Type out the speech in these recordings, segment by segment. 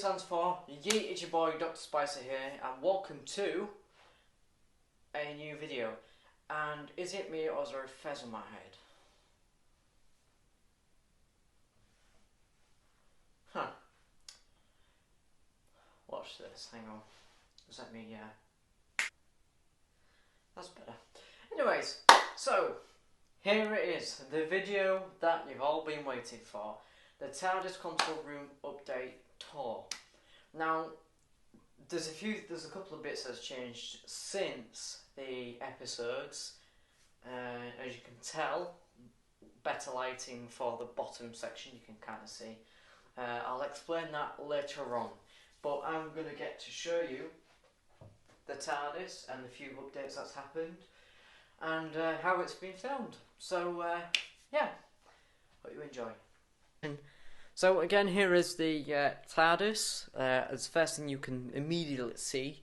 stands for Yeet, it's your boy Dr. Spicer here, and welcome to a new video. And is it me or is there a fez on my head? Huh. Watch this, hang on. Does that mean, that's better. Anyways, so here it is, the video that you've all been waiting for. The TARDIS console room update tour. Now, there's a couple of bits that's changed since the episodes. As you can tell, better lighting for the bottom section, you can kind of see. I'll explain that later on, but I'm going to get to show you the TARDIS and the few updates that's happened, and how it's been filmed. So, yeah, hope you enjoy. So again, here is the TARDIS. As first thing you can immediately see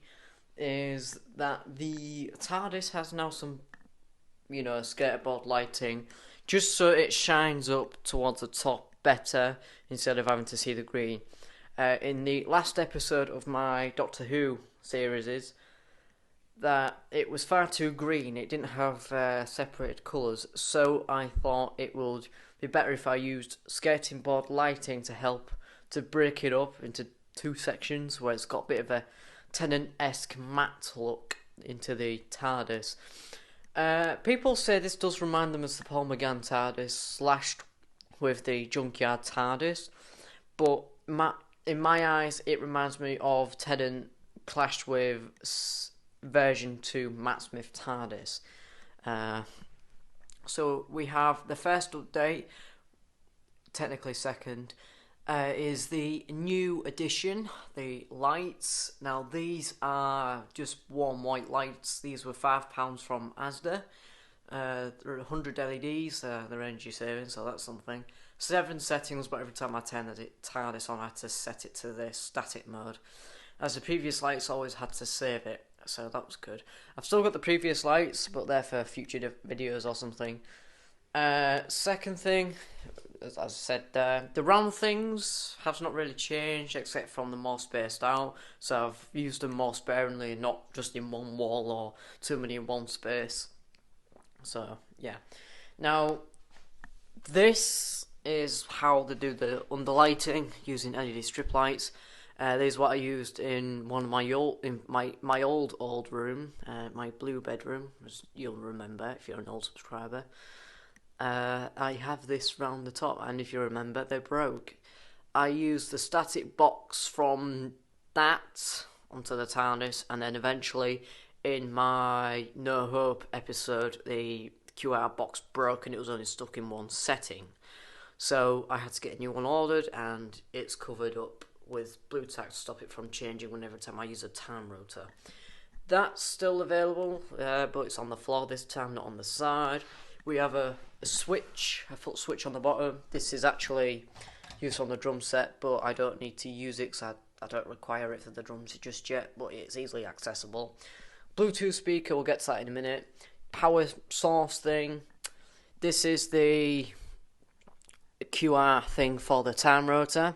is that the TARDIS has now some, skateboard lighting, just so it shines up towards the top better instead of having to see the green. In the last episode of my Doctor Who series is that it was far too green. It didn't have separated colours, so I thought it would be better if I used skating board lighting to help to break it up into two sections where it's got a bit of a Tennant-esque matte look into the TARDIS. People say this does remind them of the Paul McGann TARDIS slashed with the Junkyard TARDIS, but in my eyes it reminds me of Tennant clashed with version 2 Matt Smith TARDIS. So we have the first update, technically second, is the new addition, the lights. Now these are just warm white lights. These were £5 from Asda. There are 100 LEDs, they're energy saving, so that's something. 7 settings, but every time I turn the TARDIS on I had to set it to the static mode, as the previous lights always had to save it. So that was good. I've still got the previous lights, but they're for future videos or something. Second thing, as I said, the round things have not really changed except from the more spaced out. So I've used them more sparingly, not just in one wall or too many in one space. So yeah. Now this is how they do the underlighting using LED strip lights. This is what I used in one of my old room, my blue bedroom, as you'll remember if you're an old subscriber. I have this round the top, and if you remember, they broke. I used the static box from that onto the TARDIS, and then eventually in my No Hope episode, the QR box broke and it was only stuck in one setting. So I had to get a new one ordered, and it's covered up with blue tack to stop it from changing whenever time I use a time rotor. That's still available, but it's on the floor this time, not on the side. We have a switch, a foot switch on the bottom. This is actually used on the drum set, but I don't need to use it because I don't require it for the drums just yet, but it's easily accessible. Bluetooth speaker, we'll get to that in a minute. Power source thing. This is the QR thing for the time rotor.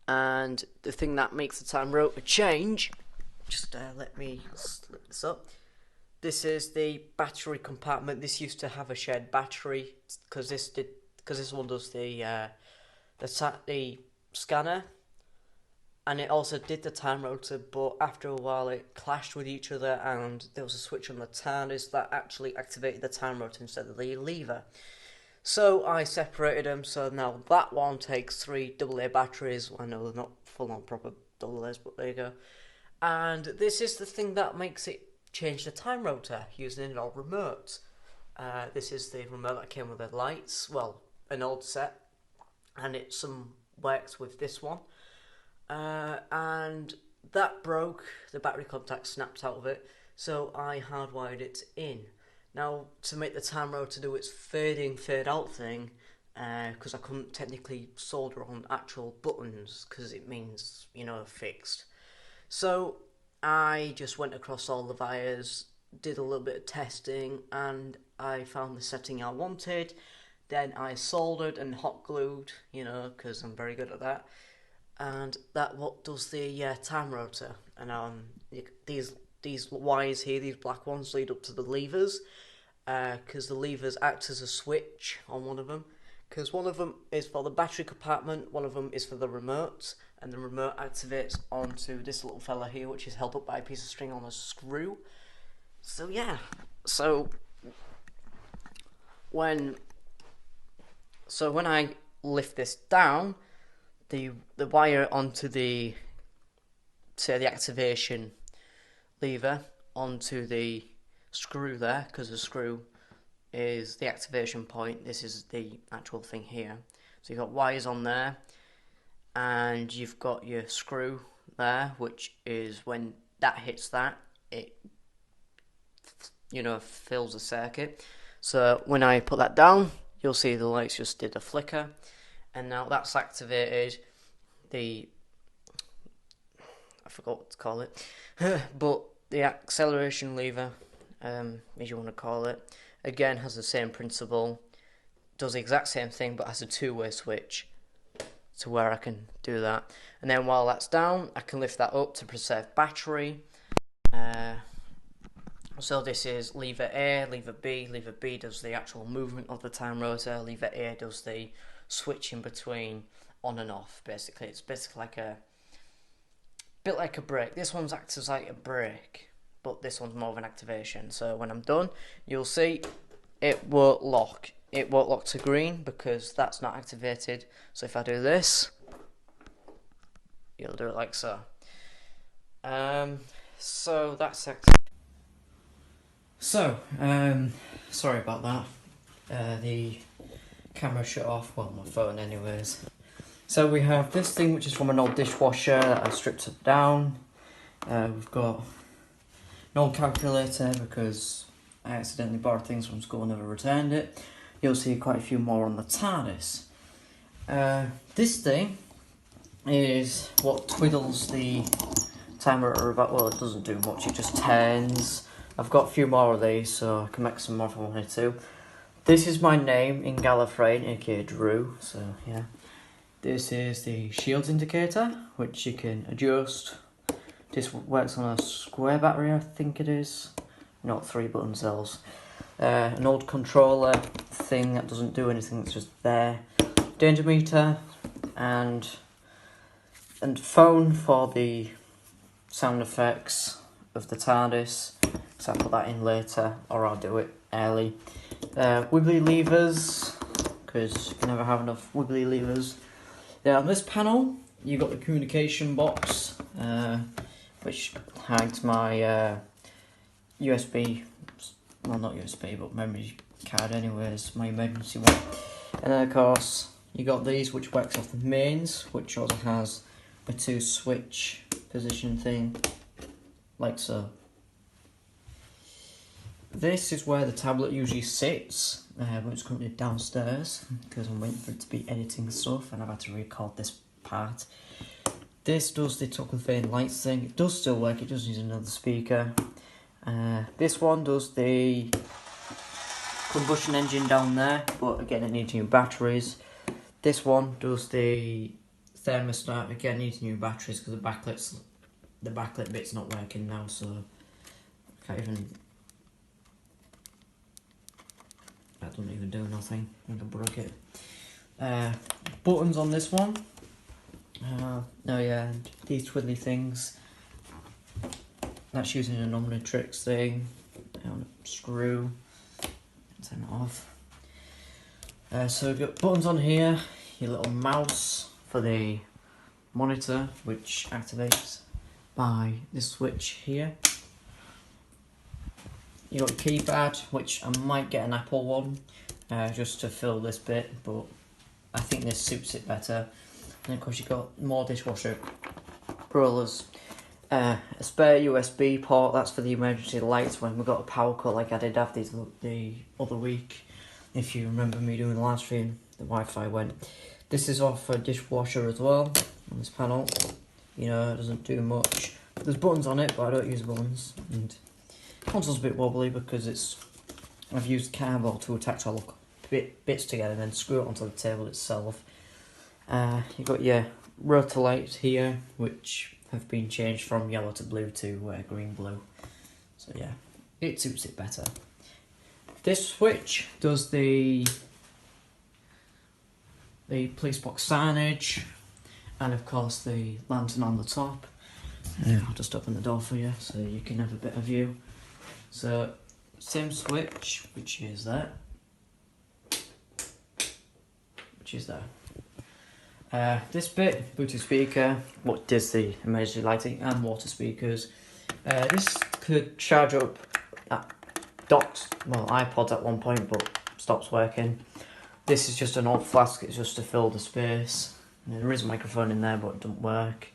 And the thing that makes the time rotor change, just let me slip this up. This is the battery compartment. This used to have a shared battery because this one does the scanner, and it also did the time rotor. But after a while, it clashed with each other, and there was a switch on the TARDIS that actually activated the time rotor instead of the lever. So I separated them, so now that one takes 3 AA batteries. I know they're not full-on proper AA's, but there you go. And this is the thing that makes it change the time rotor using an old remote. This is the remote that came with the lights, well, an old set, and it works with this one. And that broke, the battery contact snapped out of it, so I hardwired it in. Now, to make the time rotor do its fade in, fade out thing, because I couldn't technically solder on actual buttons, because it means, fixed. So, I just went across all the wires, did a little bit of testing, and I found the setting I wanted. Then I soldered and hot glued, because I'm very good at that. and that what does the time rotor. And these wires here, these black ones, lead up to the levers, because the levers act as a switch on one of them. Because one of them is for the battery compartment, one of them is for the remote, and the remote activates onto this little fella here, which is held up by a piece of string on a screw. So yeah, so when I lift this down, the wire onto the activation lever onto the screw there, because the screw is the activation point. This is the actual thing here. So you've got wires on there, and you've got your screw there, which is when that hits that, it fills the circuit. So when I put that down, you'll see the lights just did a flicker, and now that's activated I forgot what to call it, but the acceleration lever, as you want to call it, again has the same principle, does the exact same thing, but has a two-way switch to where I can do that. And then while that's down, I can lift that up to preserve battery. So this is lever A, lever B. Lever B does the actual movement of the time rotor. Lever A does the switching between on and off. Basically, it's basically like a bit like a brake. This one's acts as like a brake, but this one's more of an activation. So when I'm done, you'll see it won't lock. It won't lock to green because that's not activated. So if I do this, you'll do it like so. So that's sorry about that. The camera shut off. Well, my phone, anyways. So we have this thing, which is from an old dishwasher that I stripped it down. We've got an old calculator because I accidentally borrowed things from school and never returned it. You'll see quite a few more on the TARDIS. This thing is what twiddles the timer about. Well, it doesn't do much, it just turns. I've got a few more of these, so I can make some more if I wanted to. This is my name in Gallifrey, aka Drew, so yeah. This is the shields indicator, which you can adjust. This works on a square battery, I think it is, not 3 button cells. An old controller thing that doesn't do anything, it's just there. Danger meter and phone for the sound effects of the TARDIS. So I'll put that in later, or I'll do it early. Wibbly levers, because you can never have enough wibbly levers. Yeah, on this panel, you've got the communication box, which hides my USB, well not USB, but memory card anyways, my emergency one. And then of course, you got these, which works off the mains, which also has a 2 switch position thing, like so. This is where the tablet usually sits, but it's currently downstairs because I'm waiting for it to be editing stuff and I've had to record this part. This does the top of the vein lights thing. It does still work, it just needs another speaker. This one does the combustion engine down there, but again it needs new batteries. This one does the thermostat, again needs new batteries because the backlit bit's not working now, so I can't even. That doesn't even do nothing. I think I broke it. Buttons on this one. Oh yeah, these twiddly things. That's using an Omnitrix thing. Screw. Turn it off. So we've got buttons on here. Your little mouse for the monitor, which activates by this switch here. You got a keypad, which I might get an Apple one, just to fill this bit, but I think this suits it better. And of course you've got more dishwasher rollers. A spare USB port, that's for the emergency lights when we've got a power cut like I did have the other week. If you remember me doing the live stream, the Wi-Fi went. This is off a dishwasher as well, on this panel. You know, it doesn't do much. There's buttons on it, but I don't use buttons. And console's a bit wobbly because I've used cardboard to attach all the bits together and then screw it onto the table itself. You've got your rotor lights here, which have been changed from yellow to blue to green blue. So yeah, it suits it better. This switch does the police box signage, and of course the lantern on the top. I'll just open the door for you so you can have a bit of view. So same switch, which is there, this bit, Bluetooth speaker, what does the emergency lighting and water speakers. This could charge up docks, well, iPods at one point, but stops working. This is just an old flask, it's just to fill the space. There is a microphone in there, but it doesn't work.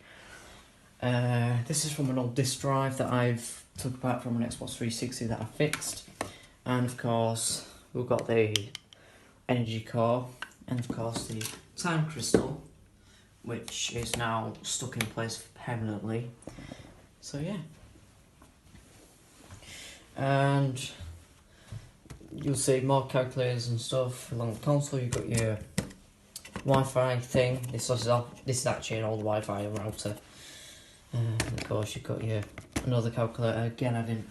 This is from an old disk drive that I've took apart from an Xbox 360 that I fixed. And of course, we've got the energy core, and of course the time crystal, which is now stuck in place permanently. So yeah. And you'll see more calculators and stuff along the console. You've got your Wi-Fi thing. This is actually an old Wi-Fi router. And of course you've got your another calculator. Again, I didn't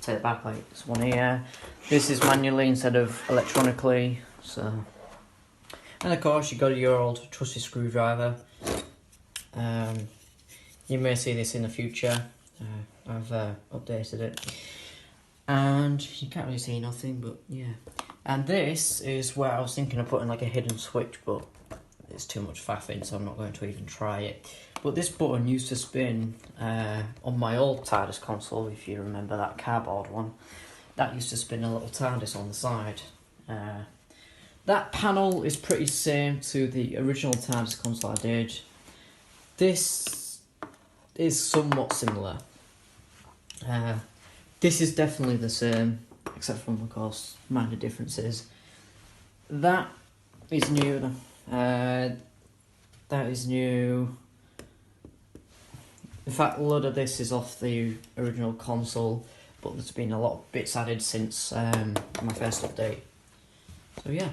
take it back like this one here. This is manually instead of electronically. So, and of course you've got your old trusty screwdriver. You may see this in the future. I've updated it. And you can't really see nothing, but yeah. And this is where I was thinking of putting like a hidden switch, but it's too much faffing, so I'm not going to even try it. But this button used to spin on my old TARDIS console, if you remember that cardboard one. That used to spin a little TARDIS on the side. That panel is pretty same to the original TARDIS console I did. This is somewhat similar. This is definitely the same, except from, of course, minor differences. That is new. That is new. In fact, a lot of this is off the original console, but there's been a lot of bits added since my first update. So yeah.